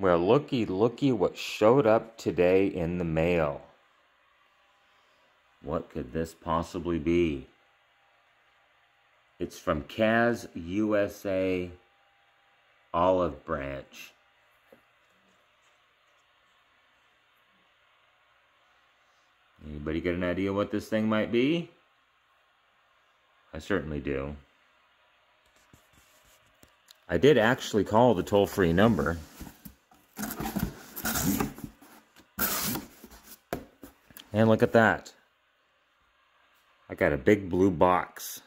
Well, looky what showed up today in the mail. What could this possibly be? It's from Kaz USA Olive Branch. Anybody get an idea what this thing might be? I certainly do. I did actually call the toll-free number. And look at that. I got a big blue box.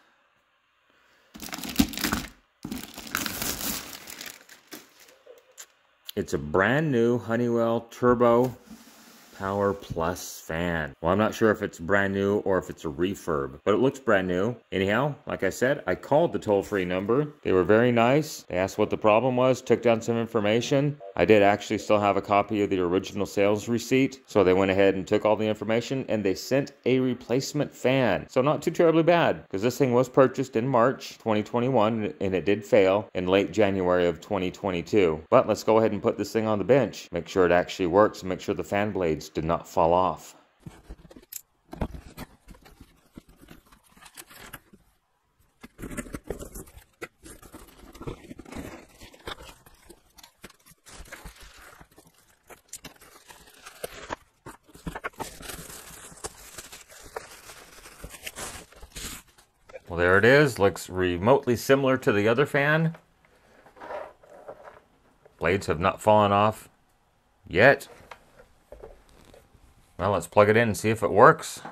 It's a brand new Honeywell Turbo Power Plus fan. Well, I'm not sure if it's brand new or if it's a refurb, but it looks brand new. Anyhow, like I said, I called the toll-free number. They were very nice. They asked what the problem was, took down some information. I did actually still have a copy of the original sales receipt, so they went ahead and took all the information and they sent a replacement fan. So not too terribly bad, because this thing was purchased in March 2021 and it did fail in late January of 2022. But let's go ahead and put this thing on the bench, make sure it actually works, and make sure the fan blades did not fall off. Well, there it is. Looks remotely similar to the other fan. Blades have not fallen off yet. Well, let's plug it in and see if it works.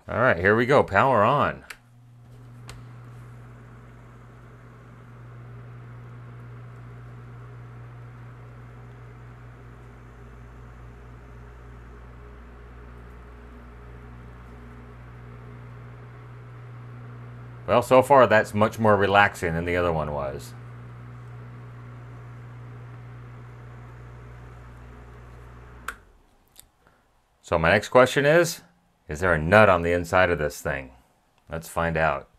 All right, here we go. Power on. Well, so far that's much more relaxing than the other one was. So my next question is there a nut on the inside of this thing? Let's find out.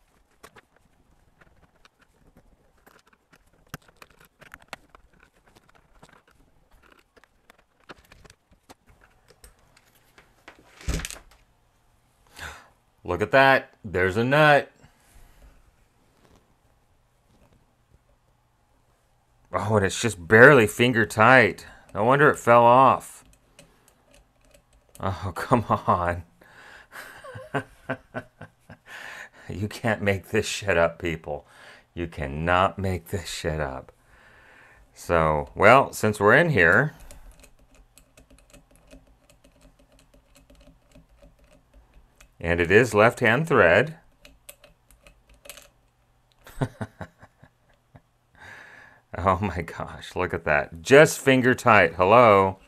Look at that. There's a nut. Oh, and it's just barely finger tight. No wonder it fell off. Oh, come on. You can't make this shit up, people. You cannot make this shit up. So, well, since we're in here, and it is left-hand thread, oh my gosh, look at that. Just finger tight. Hello.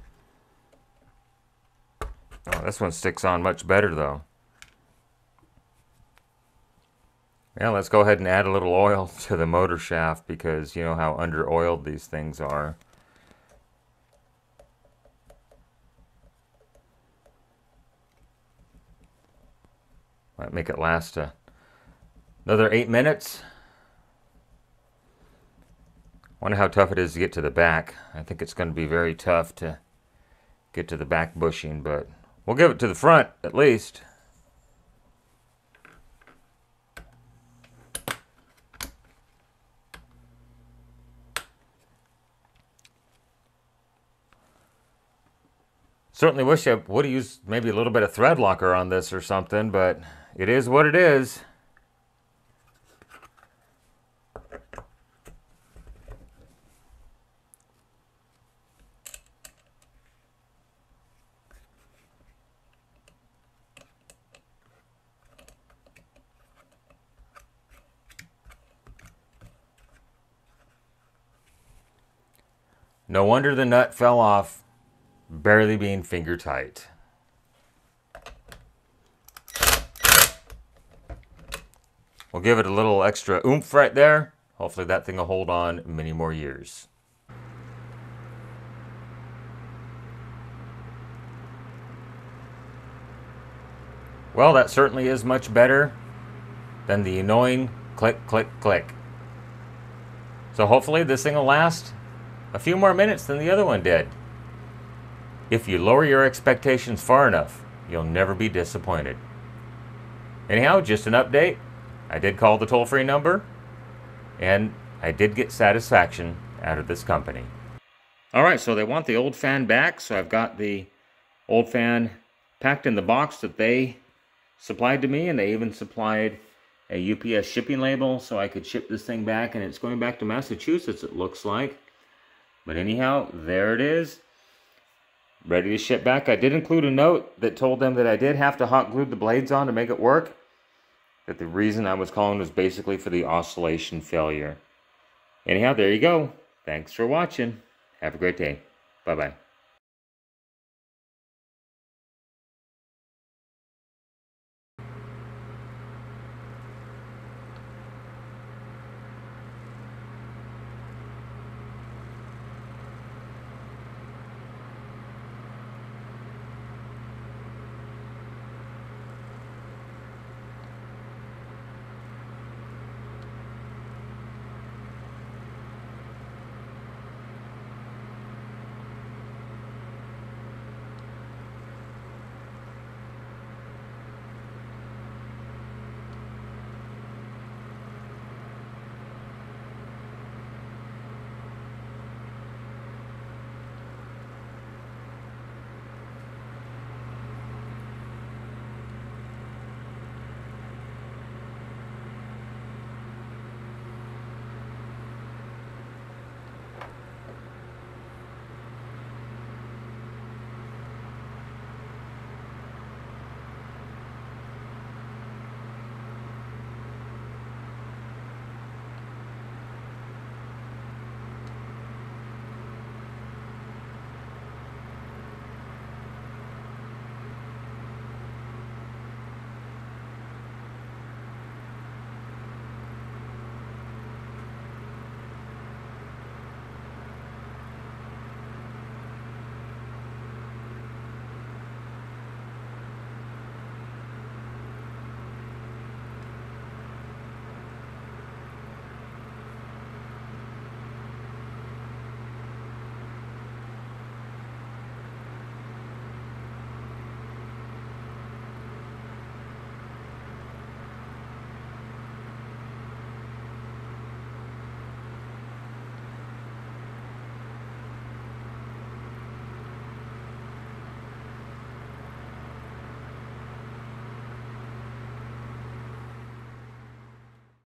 Oh, this one sticks on much better, though. Yeah, let's go ahead and add a little oil to the motor shaft because you know how under-oiled these things are. Might make it last another 8 minutes. Wonder how tough it is to get to the back. I think it's going to be very tough to get to the back bushing, but we'll give it to the front at least. Certainly wish I would have used maybe a little bit of thread locker on this or something, but it is what it is. No wonder the nut fell off, barely being finger tight. We'll give it a little extra oomph right there. Hopefully that thing will hold on many more years. Well, that certainly is much better than the annoying click, click, click. So hopefully this thing will last a few more minutes than the other one did. If you lower your expectations far enough, you'll never be disappointed. Anyhow, just an update. I did call the toll-free number, and I did get satisfaction out of this company. Alright, so they want the old fan back, so I've got the old fan packed in the box that they supplied to me, and they even supplied a UPS shipping label so I could ship this thing back, and it's going back to Massachusetts, it looks like. But anyhow, there it is. Ready to ship back. I did include a note that told them that I did have to hot glue the blades on to make it work. That the reason I was calling was basically for the oscillation failure. Anyhow, there you go. Thanks for watching. Have a great day. Bye-bye.